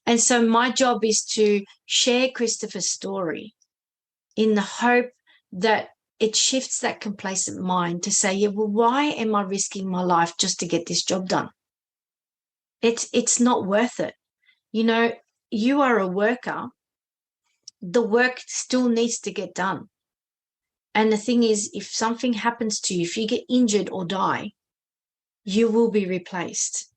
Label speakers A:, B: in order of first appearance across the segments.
A: And so my job is to share Christopher's story in the hope that it shifts that complacent mind to say, yeah, well, why am I risking my life just to get this job done? It's not worth it. You know, you are a worker. The work still needs to get done. And the thing is, if something happens to you, if you get injured or die, you will be replaced.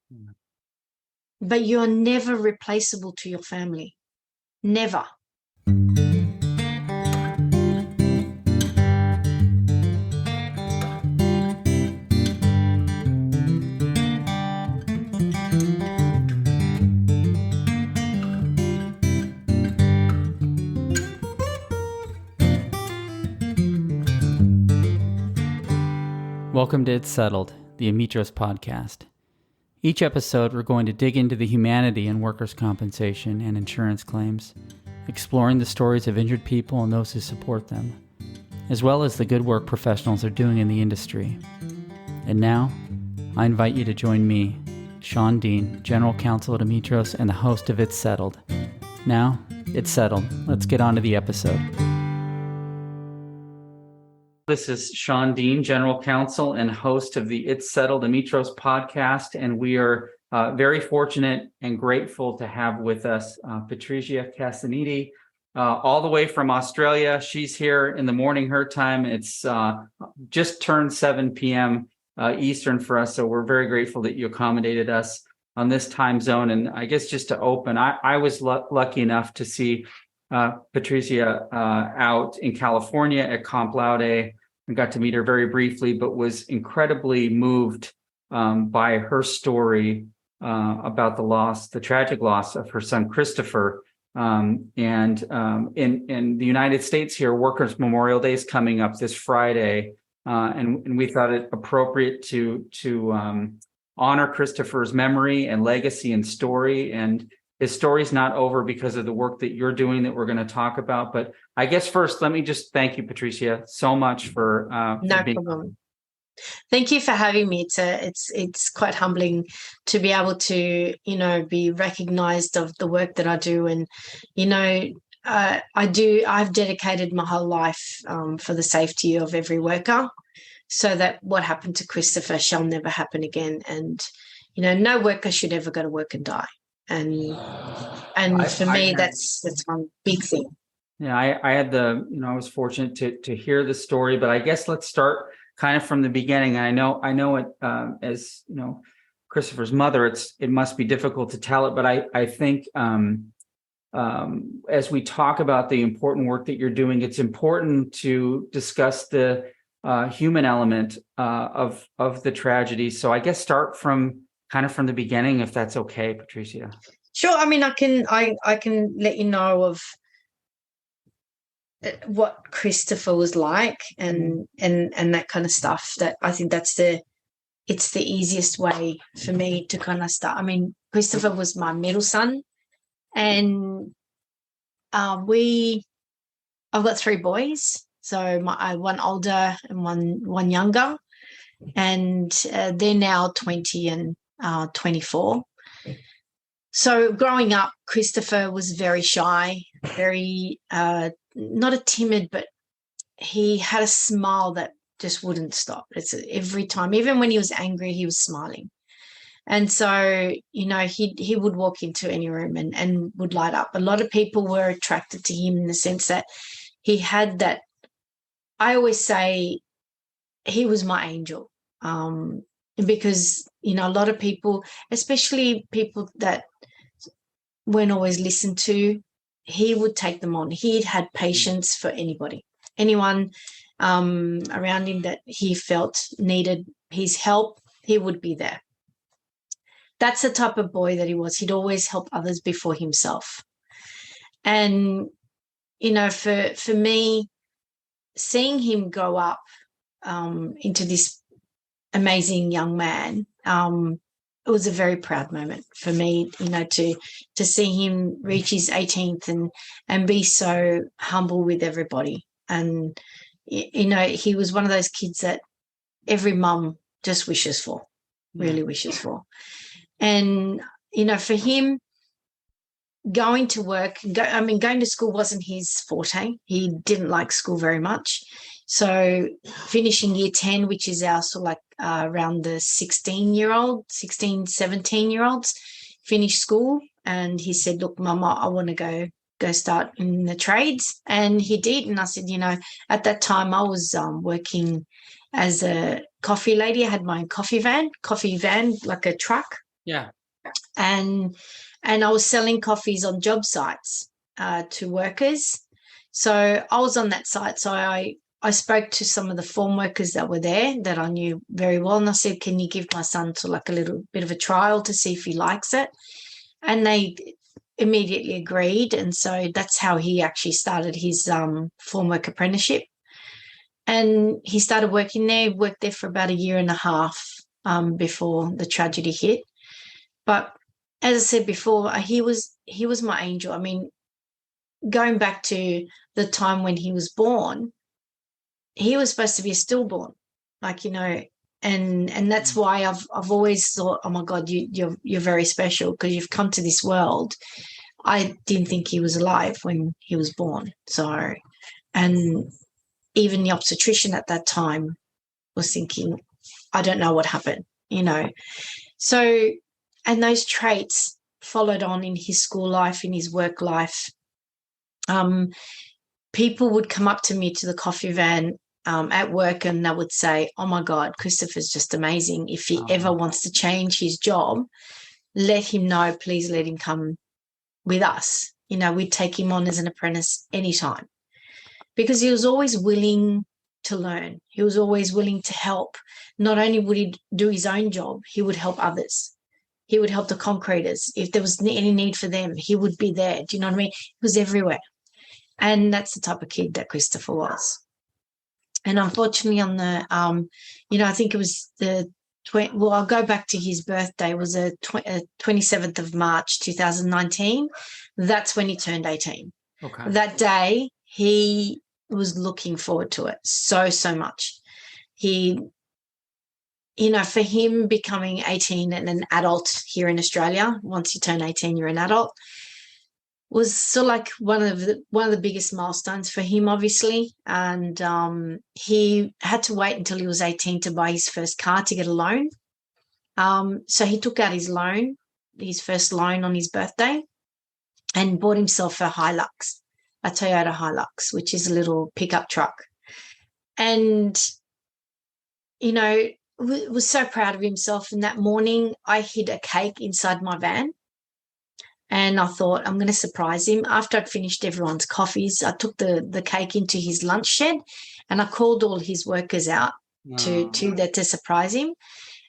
A: But you're never replaceable to your family. Never.
B: Welcome to It's Settled, the Amitros podcast. Each episode, we're going to dig into the humanity in workers' compensation and insurance claims, exploring the stories of injured people and those who support them, as well as the good work professionals are doing in the industry. And now, I invite you to join me, Sean Dean, General Counsel at Amitros and the host of It's Settled. Now, it's settled. Let's get on to the episode. This is Sean Dean, General Counsel and host of the It's Settled Amitros podcast, and we are very fortunate and grateful to have with us Patrizia Cassaniti, all the way from Australia. She's here in the morning, her time. It's just turned 7 p.m. Eastern for us, so we're very grateful that you accommodated us on this time zone. And I guess just to open, I was lucky enough to see Patrizia out in California at Comp Laude. I got to meet her very briefly, but was incredibly moved by her story about the tragic loss of her son, Christopher. And in the United States here, Workers' Memorial Day is coming up this Friday. And we thought it appropriate to honor Christopher's memory and legacy and story. And his story's not over because of the work that you're doing that we're going to talk about. But I guess first, let me just thank you, Patrizia, so much for
A: No
B: being.
A: problem. Thank you for having me. It's quite humbling to be able to, be recognized of the work that I do. And, I've dedicated my whole life for the safety of every worker so that what happened to Christopher shall never happen again. And, no worker should ever go to work and die. And for me, that's one big thing.
B: Yeah, I had I was fortunate to hear the story, but I guess let's start kind of from the beginning. And I know it as Christopher's mother, it must be difficult to tell it, but I think as we talk about the important work that you're doing, it's important to discuss the human element of the tragedy. So I guess start from the beginning, if that's okay, Patrizia.
A: Sure. I mean, I can let you know of what Christopher was like and that kind of stuff. That I think it's the easiest way for me to kind of start. I mean, Christopher was my middle son, and I've got 3 boys. So one older and one younger, and they're now 20 and 24. So growing up, Christopher was very shy, very not a timid, but he had a smile that just wouldn't stop. It's every time, even when he was angry, he was smiling. And so, he would walk into any room and would light up. A lot of people were attracted to him in the sense that he had that. I always say he was my angel. Because, a lot of people, especially people that weren't always listened to, he would take them on. He had patience for anyone around him that he felt needed his help, he would be there. That's the type of boy that he was. He'd always help others before himself. And, for me, seeing him grow up into this amazing young man, it was a very proud moment for me, to see him reach his 18th and be so humble with everybody. And, he was one of those kids that every mum just wishes for, really wishes for. And, for him, going to work, going to school wasn't his forte. He didn't like school very much. So finishing year 10, which is our sort of like around the 16, 17-year-olds, finished school. And he said, look, Mama, I want to go start in the trades. And he did. And I said, at that time I was working as a coffee lady. I had my own coffee van, like a truck.
B: Yeah.
A: And I was selling coffees on job sites to workers. So I was on that site. So I spoke to some of the farm workers that were there that I knew very well. And I said, can you give my son to like a little bit of a trial to see if he likes it? And they immediately agreed. And so that's how he actually started his farm work apprenticeship. And he started working there, worked there for about a year and a half before the tragedy hit. But as I said before, he was my angel. I mean, going back to the time when he was born, he was supposed to be a stillborn, and that's why I've always thought, oh my God, you're very special because you've come to this world. I didn't think he was alive when he was born. So, and even the obstetrician at that time was thinking, I don't know what happened, So, and those traits followed on in his school life, in his work life. People would come up to me to the coffee van at work and they would say, oh my God, Christopher's just amazing. If he ever wants to change his job, let him know, please let him come with us. We'd take him on as an apprentice anytime because he was always willing to learn. He was always willing to help. Not only would he do his own job, he would help others. He would help the concreters. If there was any need for them, he would be there. Do you know what I mean? He was everywhere. And that's the type of kid that Christopher was. And unfortunately on the, I think it was I'll go back to his birthday. It was a 27th of March, 2019. That's when he turned 18.
B: Okay.
A: That day, he was looking forward to it so much. He, for him becoming 18 and an adult here in Australia, once you turn 18, you're an adult, was sort of like one of the biggest milestones for him, obviously. And he had to wait until he was 18 to buy his first car to get a loan. So he took out his first loan on his birthday and bought himself a Toyota Hilux, which is a little pickup truck. And, was so proud of himself. And that morning I hid a cake inside my van. And I thought, I'm going to surprise him. After I'd finished everyone's coffees, I took the cake into his lunch shed and I called all his workers out to surprise him.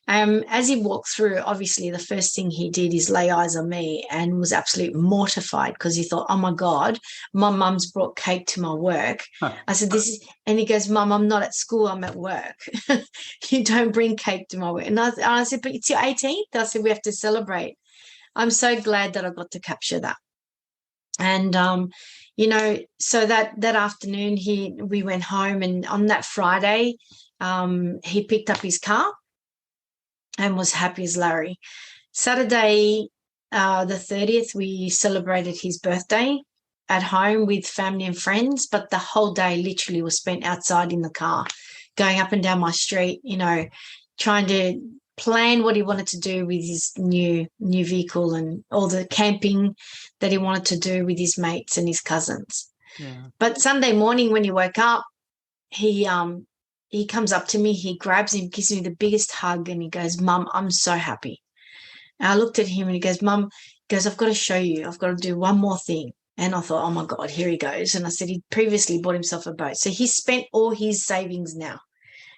A: As he walked through, obviously the first thing he did is lay eyes on me and was absolutely mortified because he thought, oh my God, my mum's brought cake to my work. I said, and he goes, Mum, I'm not at school, I'm at work. You don't bring cake to my work. And I said, but it's your 18th. I said, we have to celebrate. I'm so glad that I got to capture that. And, so that afternoon we went home, and on that Friday, he picked up his car and was happy as Larry. Saturday, the 30th, we celebrated his birthday at home with family and friends, but the whole day literally was spent outside in the car, going up and down my street, trying to plan what he wanted to do with his new vehicle and all the camping that he wanted to do with his mates and his cousins. Yeah. But Sunday morning when he woke up, he comes up to me, he grabs him, gives me the biggest hug, and he goes, Mum, I'm so happy. And I looked at him and he goes, Mum, I've got to show you, I've got to do one more thing. And I thought, oh my God, here he goes. And I said, he previously bought himself a boat. So he spent all his savings now.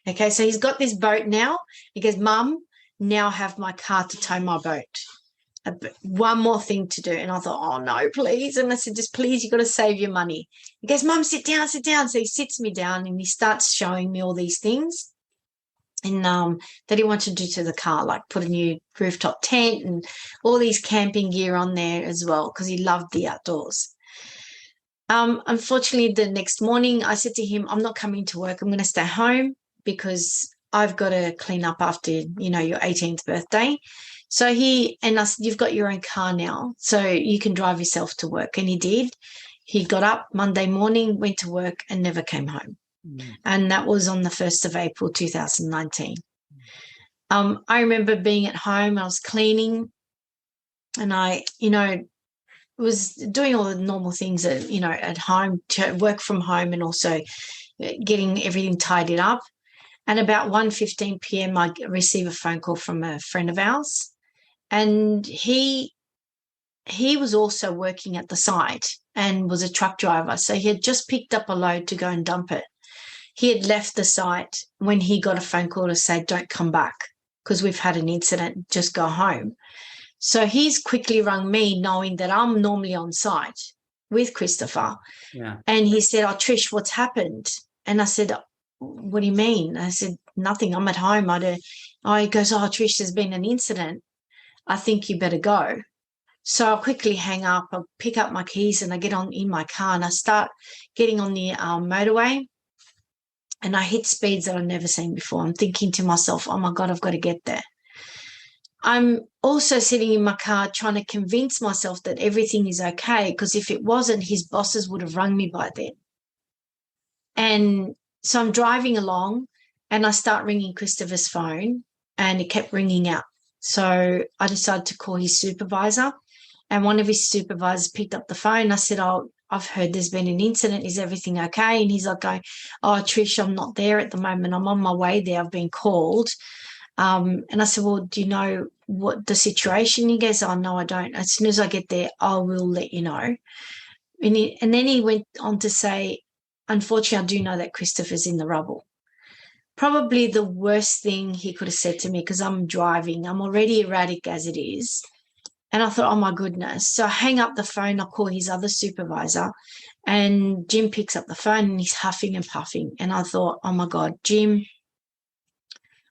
A: Okay, so he's got this boat now. He goes, Mum, now I have my car to tow my boat. One more thing to do. And I thought, oh, no, please. And I said, just please, you've got to save your money. He goes, Mum, sit down. So he sits me down and he starts showing me all these things and that he wanted to do to the car, like put a new rooftop tent and all these camping gear on there as well, because he loved the outdoors. Unfortunately, the next morning I said to him, I'm not coming to work. I'm going to stay home because I've got to clean up after, your 18th birthday. So I said, you've got your own car now, so you can drive yourself to work. And he did. He got up Monday morning, went to work, and never came home. And that was on the 1st of April, 2019. I remember being at home, I was cleaning, and I, was doing all the normal things at home, to work from home, and also getting everything tidied up. And about 1:15 p.m., I received a phone call from a friend of ours, and he was also working at the site and was a truck driver. So he had just picked up a load to go and dump it. He had left the site when he got a phone call to say, don't come back because we've had an incident, just go home. So he's quickly rung me, knowing that I'm normally on site with Christopher.
B: Yeah.
A: And he said, oh, Trish, what's happened? And I said, what do you mean? I said, nothing, I'm at home. He goes, oh, Trish, there's been an incident. I think you better go. So I quickly hang up, I pick up my keys, and I get on in my car, and I start getting on the motorway, and I hit speeds that I've never seen before. I'm thinking to myself, oh my God, I've got to get there. I'm also sitting in my car trying to convince myself that everything is okay, because if it wasn't, his bosses would have rung me by then. And so I'm driving along, and I start ringing Christopher's phone, and it kept ringing out. So I decided to call his supervisor, and one of his supervisors picked up the phone. I said, oh, I've heard there's been an incident. Is everything okay? And he's like going, oh, Trish, I'm not there at the moment. I'm on my way there. I've been called. And I said, well, do you know what the situation? He goes, oh, no, I don't. As soon as I get there, I will let you know. And then he went on to say, unfortunately, I do know that Christopher's in the rubble. Probably the worst thing he could have said to me, because I'm driving. I'm already erratic as it is. And I thought, oh, my goodness. So I hang up the phone. I call his other supervisor, and Jim picks up the phone, and he's huffing and puffing. And I thought, oh, my God, Jim.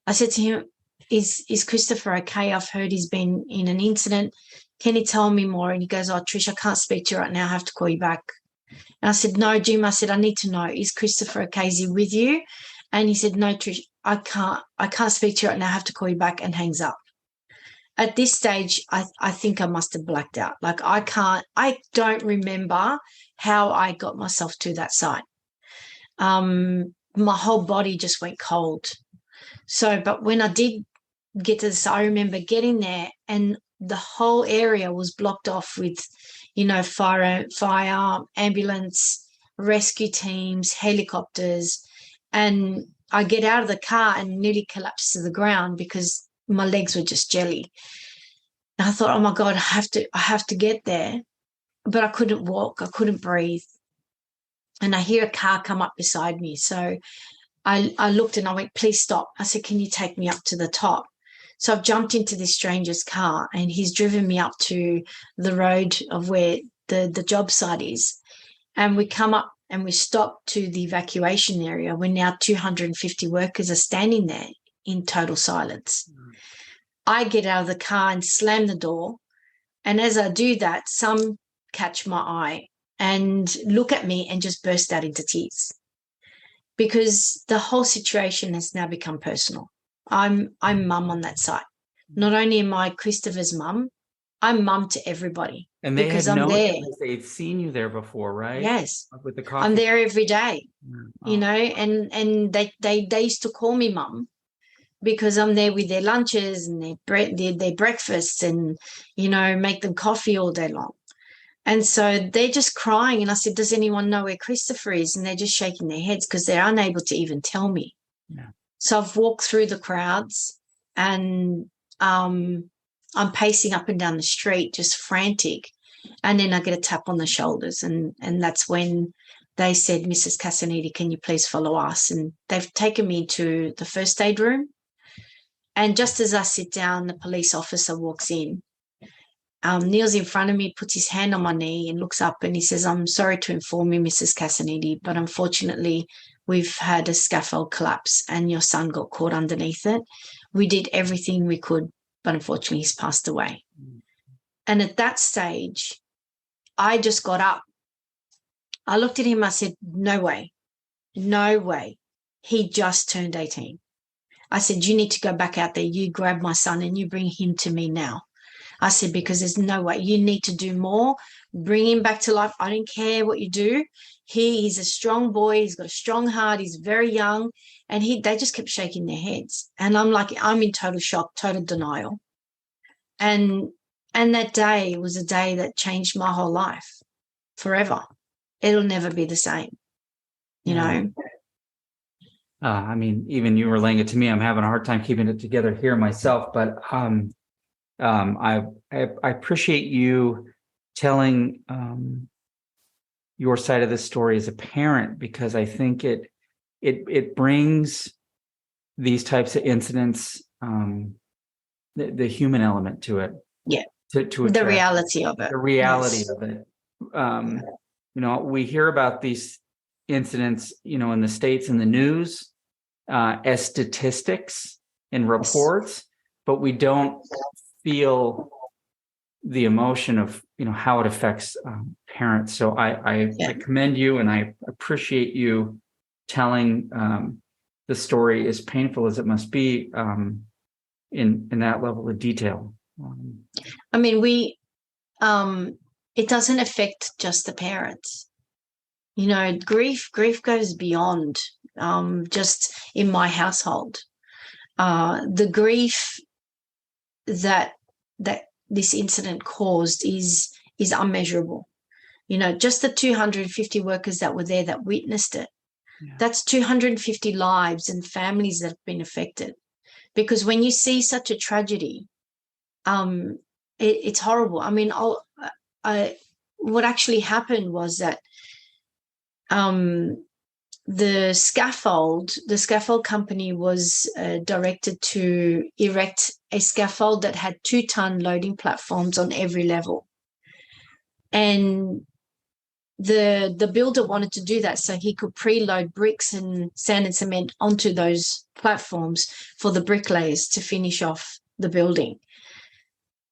A: I said to him, is Christopher okay? I've heard he's been in an incident. Can you tell me more? And he goes, oh, Trish, I can't speak to you right now. I have to call you back. And I said, no, Jim. I said, I need to know. Is Christopher okay? Is he with you? And he said, no, Trish, I can't speak to you right now. I have to call you back, and hangs up. At this stage, I think I must have blacked out. Like I don't remember how I got myself to that site. My whole body just went cold. So, but when I did get to this, I remember getting there, and the whole area was blocked off with, fire, ambulance, rescue teams, helicopters. And I get out of the car and nearly collapsed to the ground because my legs were just jelly. And I thought, oh my God, I have to get there. But I couldn't walk. I couldn't breathe. And I hear a car come up beside me. So I looked and I went, please stop. I said, can you take me up to the top? So I've jumped into this stranger's car, and he's driven me up to the road of where the job site is. And we come up and we stop to the evacuation area where now 250 workers are standing there in total silence. I get out of the car and slam the door. And as I do that, some catch my eye and look at me and just burst out into tears, because the whole situation has now become personal. I'm mum on that site. Not only am I Christopher's mum, I'm mum to everybody.
B: And they
A: because
B: had
A: I'm there.
B: They've seen you there before, right?
A: Yes.
B: With the coffee.
A: I'm there every day,
B: Oh.
A: and they used to call me mum, because I'm there with their lunches and their breakfasts, and, make them coffee all day long. And so they're just crying. And I said, does anyone know where Christopher is? And they're just shaking their heads because they're unable to even tell me.
B: Yeah.
A: So I've walked through the crowds, and I'm pacing up and down the street, just frantic. And then I get a tap on the shoulders. And that's when they said, Mrs. Cassaniti, can you please follow us? And they've taken me to the first aid room. And just as I sit down, the police officer walks in, kneels in front of me, puts his hand on my knee and looks up, and he says, I'm sorry to inform you, Mrs. Cassaniti, but unfortunately we've had a scaffold collapse and your son got caught underneath it. We did everything we could, but unfortunately he's passed away. And at that stage, I just got up. I looked at him, I said, no way, no way. He just turned 18. I said, you need to go back out there. You grab my son and you bring him to me now. I said, because there's no way. You need to do more. Bring him back to life. I don't care what you do. He's a strong boy. He's got a strong heart. He's very young. And they just kept shaking their heads. And I'm like, I'm in total shock, total denial. And that day was a day that changed my whole life forever. It'll never be the same, you know.
B: I mean, even you relaying it to me, I'm having a hard time keeping it together here myself. But I appreciate you telling your side of the story as a parent, because I think it brings these types of incidents, the human element to it.
A: Yeah.
B: To
A: the reality of it.
B: The reality of it. You know, we hear about these incidents, you know, in the States in the news as statistics and reports, but we don't feel the emotion of, you know, how it affects parents. So I commend you, and I appreciate you telling the story, as painful as it must be, in that level of detail.
A: I mean, it doesn't affect just the parents. You know, grief goes beyond just in my household. The grief that this incident caused is unmeasurable. You know, just the 250 workers that were there that witnessed it. Yeah. That's 250 lives and families that have been affected. Because when you see such a tragedy, it's horrible. I mean, what actually happened was that the scaffold company was directed to erect a scaffold that had 2-ton loading platforms on every level. And the builder wanted to do that so he could preload bricks and sand and cement onto those platforms for the bricklayers to finish off the building.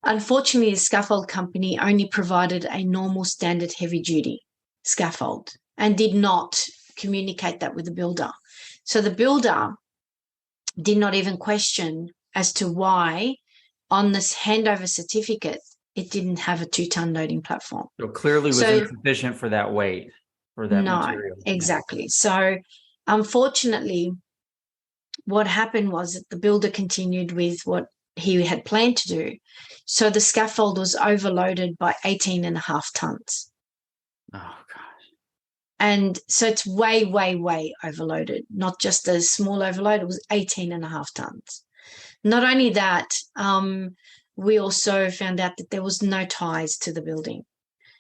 A: Unfortunately, the scaffold company only provided a normal standard heavy-duty scaffold and did not communicate that with the builder. So the builder did not even question as to why on this handover certificate it didn't have a 2-ton loading platform.
B: So clearly was insufficient for that weight, for that material.
A: Exactly. So unfortunately, what happened was that the builder continued with what he had planned to do. So the scaffold was overloaded by 18.5 tons.
B: Oh, gosh.
A: And so it's way, way, way overloaded, not just a small overload. It was 18.5 tons. Not only that, we also found out that there was no ties to the building.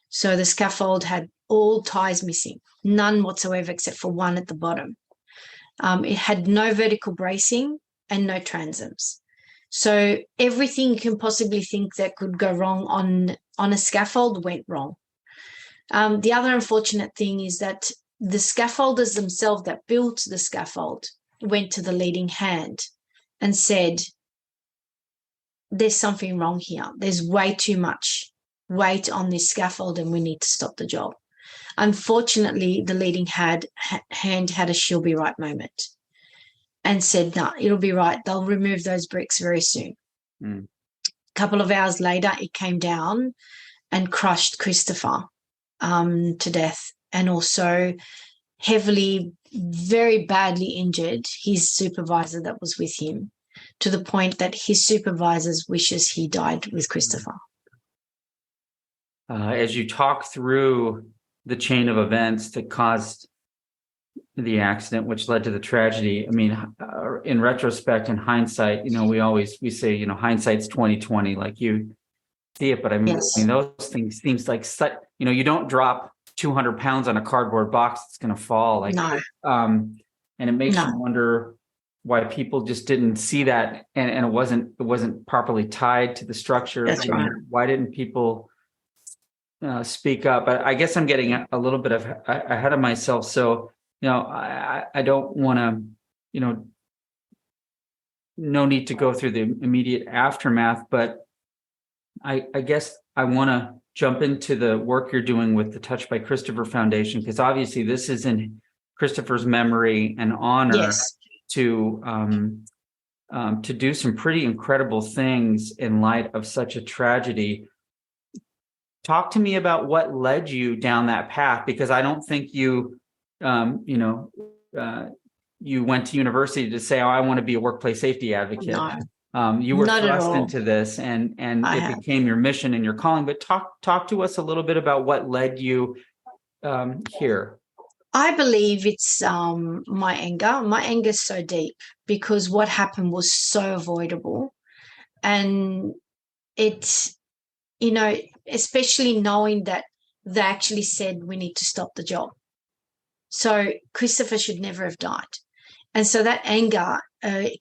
A: So the scaffold had all ties missing, none whatsoever except for one at the bottom. It had no vertical bracing and no transoms. So everything you can possibly think that could go wrong on a scaffold went wrong. The other unfortunate thing is that the scaffolders themselves that built the scaffold went to the leading hand and said, there's something wrong here. There's way too much weight on this scaffold and we need to stop the job. Unfortunately, the leading hand had a she'll be right moment and said, no, it'll be right. They'll remove those bricks very soon. A couple of hours later, it came down and crushed Christopher to death, and also heavily, very badly injured his supervisor that was with him, to the point that his supervisor's wishes he died with Christopher.
B: As you talk through the chain of events that caused the accident, which led to the tragedy, I mean, in retrospect, in hindsight, you know, we say, you know, hindsight's 20/20, like you see it, but I mean,
A: Yes.
B: I mean, those things seems like, you know, you don't drop 200 pounds on a cardboard box, it's going to fall. Like,
A: no.
B: And it makes you wonder why people just didn't see that, and it wasn't properly tied to the structure.
A: That's right.
B: Why didn't people speak up? But I guess I'm getting a little bit ahead of myself. So, you know, I don't want to, you know, no need to go through the immediate aftermath, but I guess I want to jump into the work you're doing with the Touched by Christopher Foundation, because obviously this is in Christopher's memory and honor.
A: Yes.
B: To to do some pretty incredible things in light of such a tragedy. Talk to me about what led you down that path, because I don't think you went to university to say, "Oh, I want to be a workplace safety advocate."
A: No,
B: You were
A: not at
B: thrust
A: all.
B: into this, and
A: I
B: it
A: have.
B: became your mission and your calling. But talk to us a little bit about what led you here.
A: I believe it's my anger. My anger is so deep because what happened was so avoidable. And it's, especially knowing that they actually said we need to stop the job. So Christopher should never have died. And so that anger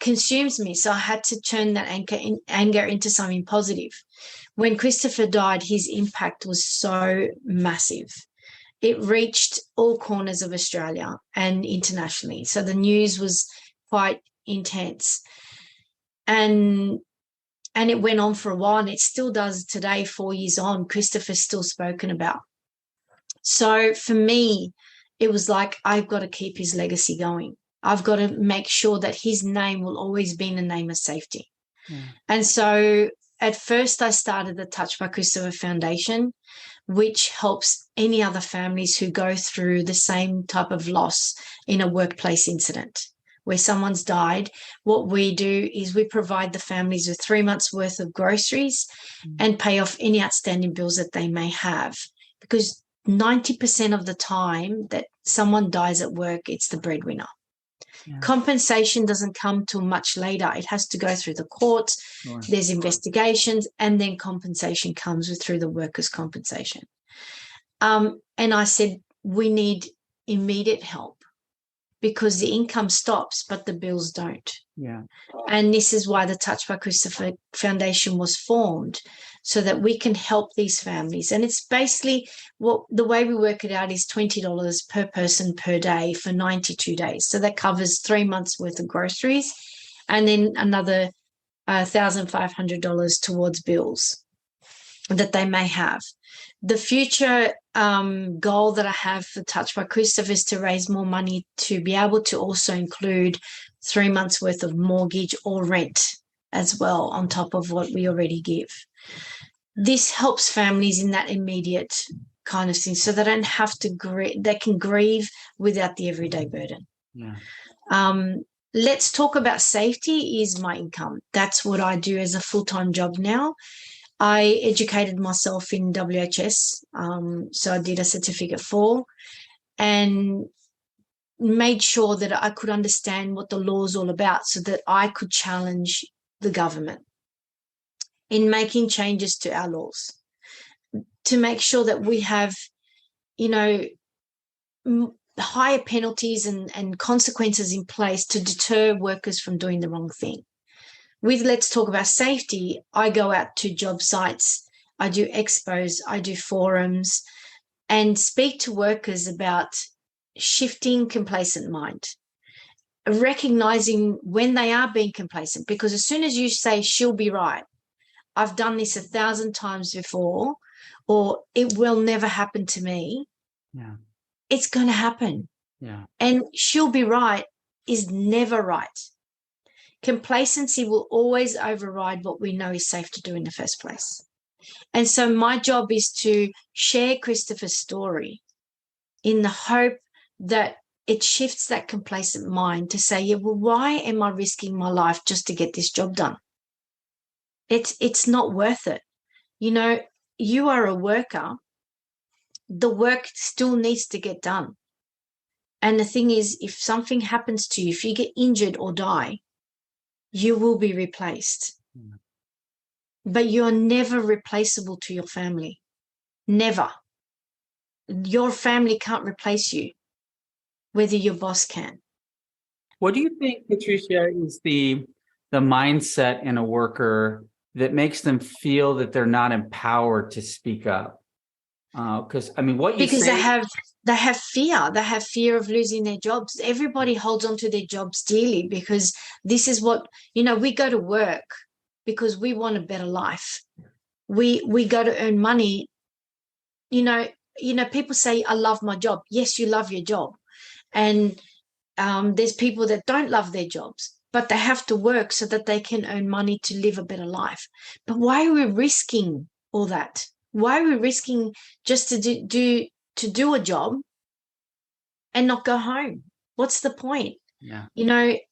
A: consumes me. So I had to turn that anger into something positive. When Christopher died, his impact was so massive. It reached all corners of Australia and internationally. So the news was quite intense. And it went on for a while, and it still does today, 4 years on. Christopher's still spoken about. So for me, it was like, I've got to keep his legacy going. I've got to make sure that his name will always be in the name of safety. Yeah. And so at first I started the Touch by Christopher Foundation, which helps any other families who go through the same type of loss in a workplace incident where someone's died. What we do is we provide the families with 3 months worth of groceries and pay off any outstanding bills that they may have, because 90% of the time that someone dies at work, it's the breadwinner. Yeah. Compensation doesn't come till much later. It has to go through the courts. Sure. There's investigations, and then compensation comes through the workers' compensation. And I said, we need immediate help because the income stops, but the bills don't. Yeah. And this is why the Touch by Christopher Foundation was formed, so that we can help these families. And it's basically the way we work it out is $20 per person per day for 92 days. So that covers 3 months worth of groceries, and then another $1,500 towards bills that they may have. The future goal that I have for Touch by Christopher is to raise more money to be able to also include 3 months worth of mortgage or rent as well on top of what we already give. This helps families in that immediate kind of thing, so they don't have to grieve. They can grieve without the everyday burden. Yeah. Let's talk about safety is my income. That's what I do as a full-time job now. I educated myself in WHS, so I did a certificate 4 and made sure that I could understand what the law is all about so that I could challenge the government in making changes to our laws to make sure that we have, higher penalties and consequences in place to deter workers from doing the wrong thing. With Let's Talk About Safety, I go out to job sites, I do expos, I do forums, and speak to workers about shifting complacent mind, recognizing when they are being complacent, because as soon as you say, she'll be right, I've done this 1,000 times before, or it will never happen to me, yeah, it's going to happen. Yeah. And she'll be right is never right. Complacency will always override what we know is safe to do in the first place. And so my job is to share Christopher's story in the hope that it shifts that complacent mind to say, yeah, well, why am I risking my life just to get this job done? It's not worth it. You are a worker. The work still needs to get done. And the thing is, if something happens to you, if you get injured or die, you will be replaced. Mm. But you're never replaceable to your family. Never. Your family can't replace you, whether your boss can.
B: What do you think, Patrizia, is the mindset in a worker that makes them feel that they're not empowered to speak up? Because they have fear. They have fear of losing their jobs. Everybody holds on to their jobs dearly because this is what, we go to work because we want a better life. We go to earn money. People say, I love my job. Yes, you love your job. And there's people that don't love their jobs.
A: but they have to work so that they can earn money to live a better life. But why are we risking all that? Why are we risking just to do a job and not go home? What's the point?
B: Yeah.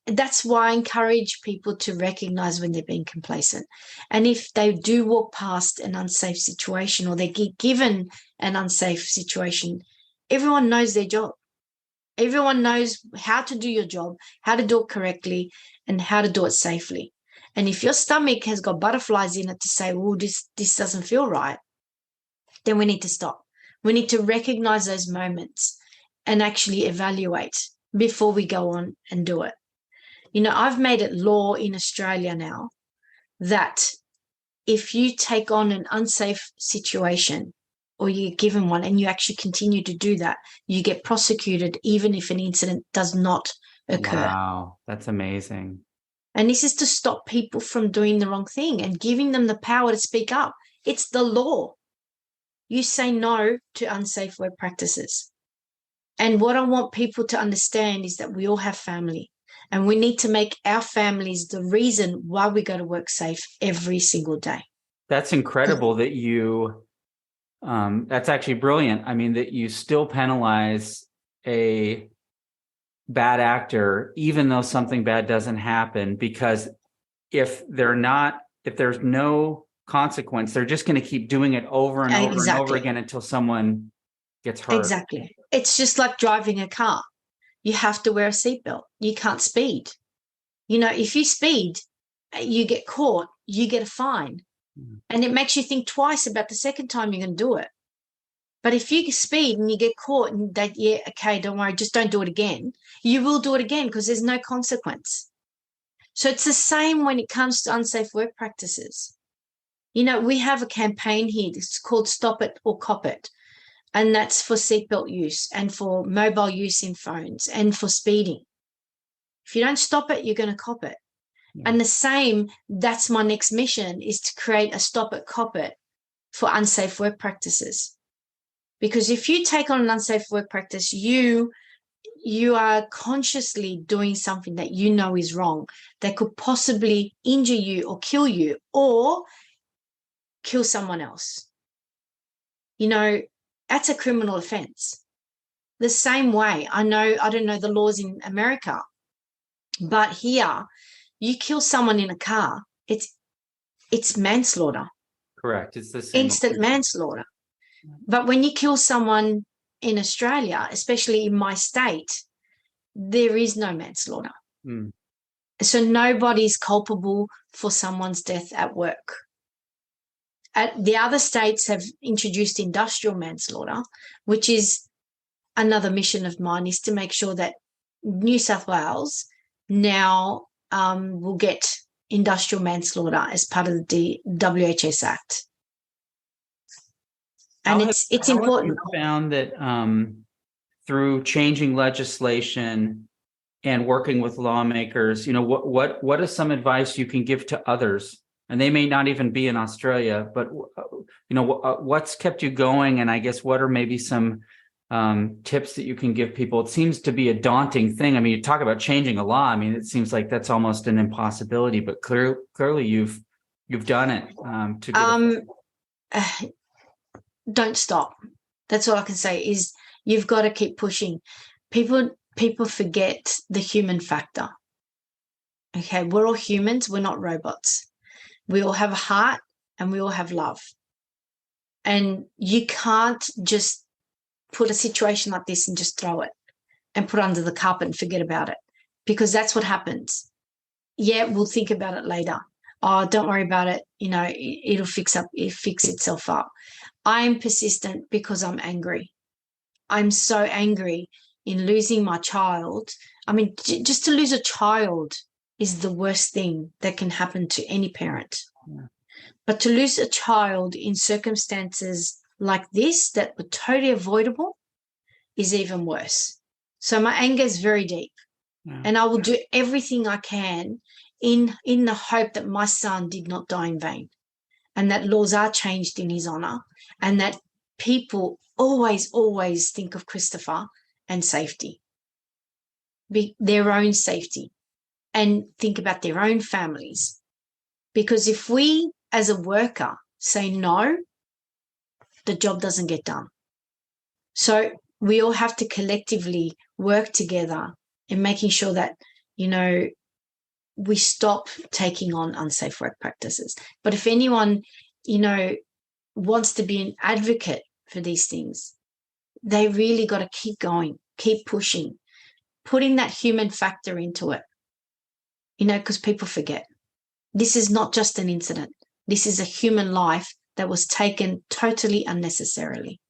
A: That's why I encourage people to recognize when they're being complacent. And if they do walk past an unsafe situation or they get given an unsafe situation, everyone knows their job. Everyone knows how to do your job, how to do it correctly, and how to do it safely. And if your stomach has got butterflies in it to say, oh, this doesn't feel right, then we need to stop. We need to recognize those moments and actually evaluate before we go on and do it. I've made it law in Australia now that if you take on an unsafe situation or you're given one and you actually continue to do that, you get prosecuted even if an incident does not occur.
B: Wow, that's amazing.
A: And this is to stop people from doing the wrong thing and giving them the power to speak up. It's the law. You say no to unsafe work practices. And what I want people to understand is that we all have family, and we need to make our families the reason why we go to work safe every single day.
B: That's incredible that you, that's actually brilliant. I mean, that you still penalize a bad actor, even though something bad doesn't happen, because if there's no consequence, they're just going to keep doing it over and over and over again until someone gets hurt.
A: Exactly. It's just like driving a car. You have to wear a seatbelt. You can't speed. If you speed, you get caught, you get a fine. And it makes you think twice about the second time you're going to do it. But if you speed and you get caught and okay, don't worry, just don't do it again, you will do it again because there's no consequence. So it's the same when it comes to unsafe work practices. We have a campaign here. It's called Stop It or Cop It. And that's for seatbelt use and for mobile use in phones and for speeding. If you don't stop it, you're going to cop it. Yeah. And the same, that's my next mission, is to create a Stop It, Cop It for unsafe work practices. Because if you take on an unsafe work practice, you are consciously doing something that you know is wrong, that could possibly injure you or kill someone else. That's a criminal offense. The same way, I don't know the laws in America, but here, you kill someone in a car, it's manslaughter.
B: Correct. It's the same.
A: Instant manslaughter. But when you kill someone in Australia, especially in my state, there is no manslaughter. So nobody's culpable for someone's death at work. The other states have introduced industrial manslaughter, which is another mission of mine, is to make sure that New South Wales now will get industrial manslaughter as part of the WHS Act. And it's important.
B: Have you found that through changing legislation and working with lawmakers, what is some advice you can give to others? And they may not even be in Australia, but what's kept you going? And I guess what are maybe some tips that you can give people? It seems to be a daunting thing. I mean, you talk about changing a law. I mean, it seems like that's almost an impossibility, but clearly you've done it.
A: Don't stop. That's all I can say is you've got to keep pushing. People forget the human factor. Okay, we're all humans. We're not robots. We all have a heart and we all have love. And you can't just put a situation like this and just throw it and put it under the carpet and forget about it, because that's what happens. Yeah, we'll think about it later. Oh, don't worry about it. It'll fix itself up. I'm persistent because I'm angry. I'm so angry in losing my child. I mean, just to lose a child is the worst thing that can happen to any parent. Yeah. But to lose a child in circumstances like this that were totally avoidable is even worse. So my anger is very deep. Yeah. And I will do everything I can in the hope that my son did not die in vain, and that laws are changed in his honour, and that people always think of Christopher and safety, their own safety. and think about their own families. Because if we, as a worker, say no, the job doesn't get done. So we all have to collectively work together in making sure that, we stop taking on unsafe work practices. But if anyone, wants to be an advocate for these things, they really got to keep going, keep pushing, putting that human factor into it, because people forget. This is not just an incident. This is a human life that was taken totally unnecessarily.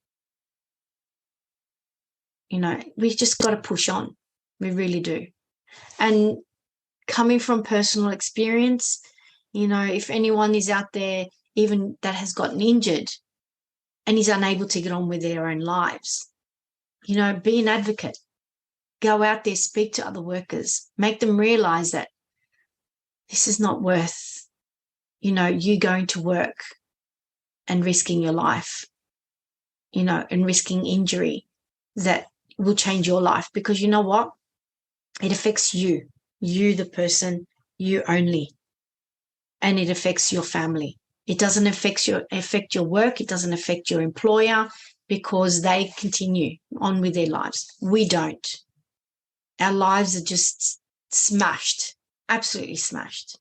A: We've just got to push on. We really do. And coming from personal experience, if anyone is out there, even that has gotten injured and is unable to get on with their own lives, be an advocate. Go out there, speak to other workers, make them realize that this is not worth, you going to work and risking your life, and risking injury that will change your life. Because you know what? It affects you, the person, you only. And it affects your family. It doesn't affect your work. It doesn't affect your employer, because they continue on with their lives. We don't. Our lives are just smashed, absolutely smashed,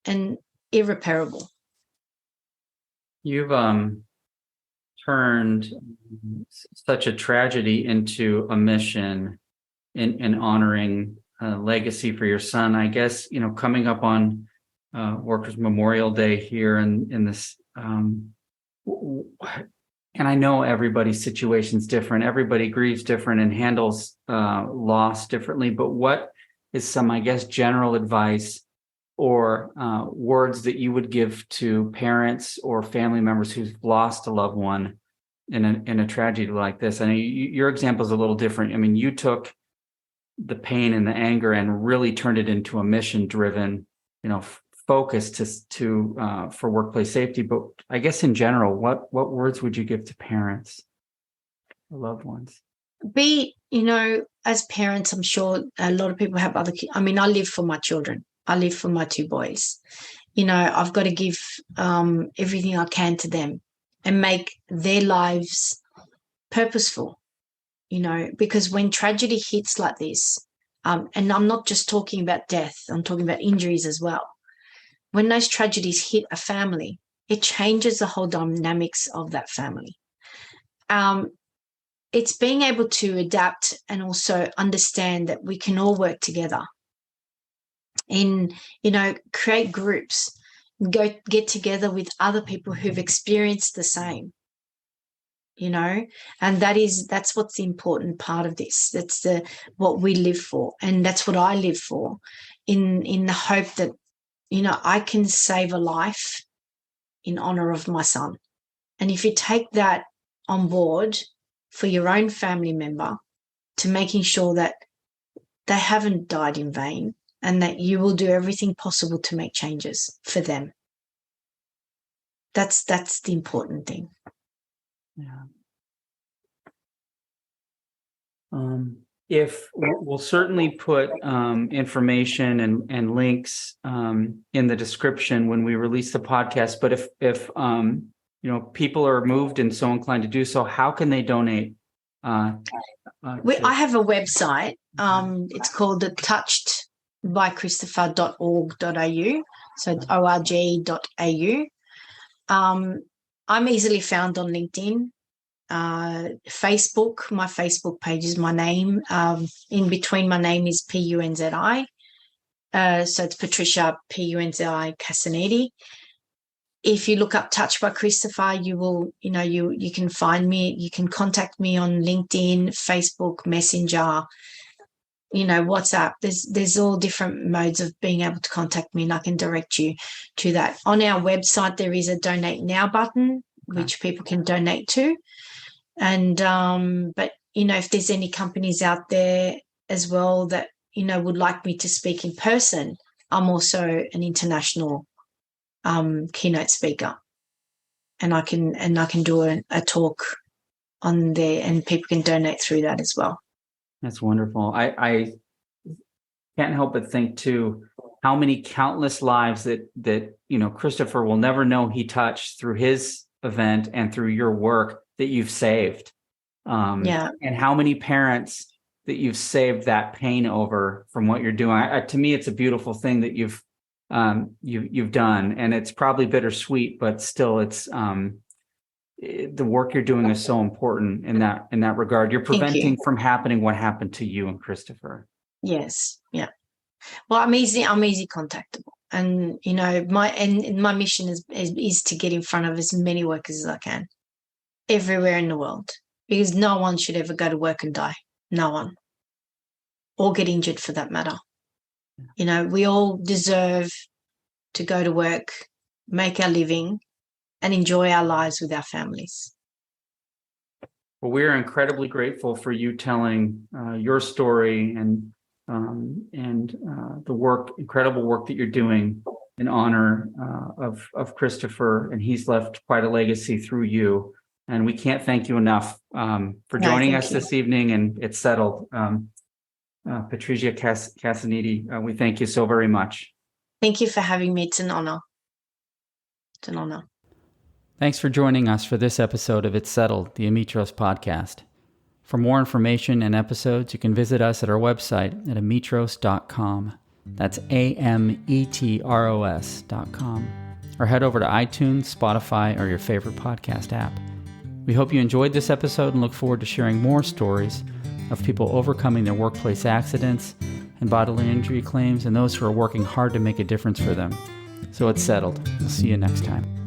A: and irreparable.
B: You've turned such a tragedy into a mission in honoring a legacy for your son. I guess, coming up on Workers' Memorial Day here in this, and I know everybody's situation is different. Everybody grieves different and handles loss differently. But what is some, I guess, general advice or words that you would give to parents or family members who've lost a loved one in a tragedy like this? I know your example is a little different. I mean, you took the pain and the anger and really turned it into a mission-driven, focus to for workplace safety. But I guess in general, what words would you give to parents or loved ones? As parents, I'm sure a lot of people have other kids. I mean, I live for my children. I live for my two boys. I've got to give everything I can to them and make their lives purposeful, because when tragedy hits like this, and I'm not just talking about death, I'm talking about injuries as well. When those tragedies hit a family, it changes the whole dynamics of that family. It's being able to adapt and also understand that we can all work together in, create groups, get together with other people who've experienced the same, and that's what's the important part of this. That's what we live for. And that's what I live for, in the hope that, I can save a life in honor of my son. And if you take that on board for your own family member, to making sure that they haven't died in vain, and that you will do everything possible to make changes for them. That's the important thing. Yeah. If we'll certainly put information and links in the description when we release the podcast. But if people are moved and so inclined to do so, how can they donate? I
A: have a website. It's called the touchedbychristopher.org.au. So org.au. I'm easily found on LinkedIn. Facebook, my Facebook page is my name. In between my name is Punzi. So it's Patrizia Punzi Cassaniti. If you look up Touched by Christopher, you will, you can find me. You can contact me on LinkedIn, Facebook, Messenger, WhatsApp. There's all different modes of being able to contact me, and I can direct you to that. On our website, there is a donate now button, which people can donate to. And but if there's any companies out there as well that would like me to speak in person, I'm also an international keynote speaker, and I can do a talk on there, and people can donate through that as well.
B: That's wonderful. I can't help but think too, how many countless lives that Christopher will never know he touched through his event and through your work that you've saved. And how many parents that you've saved that pain over from what you're doing. To me, it's a beautiful thing that you've done, and it's probably bittersweet, but still, it's the work you're doing is so important in that regard. You're preventing from happening what happened to you and Christopher.
A: Yes. Yeah. Well, I'm easy contactable, and my mission is to get in front of as many workers as I can everywhere in the world, because no one should ever go to work and die. No one, or get injured for that matter. We all deserve to go to work, make our living, and enjoy our lives with our families.
B: Well, we are incredibly grateful for you telling your story and the incredible work that you're doing in honor of Christopher, and he's left quite a legacy through you. And we can't thank you enough for joining us this evening. And it's settled. Patrizia Cassaniti, we thank you so very much.
A: Thank you for having me. It's an honor. It's an honor.
B: Thanks for joining us for this episode of It's Settled, the Ametros podcast. For more information and episodes, you can visit us at our website at ametros.com. That's ametros.com. Or head over to iTunes, Spotify, or your favorite podcast app. We hope you enjoyed this episode and look forward to sharing more stories of people overcoming their workplace accidents and bodily injury claims, and those who are working hard to make a difference for them. So it's settled. We'll see you next time.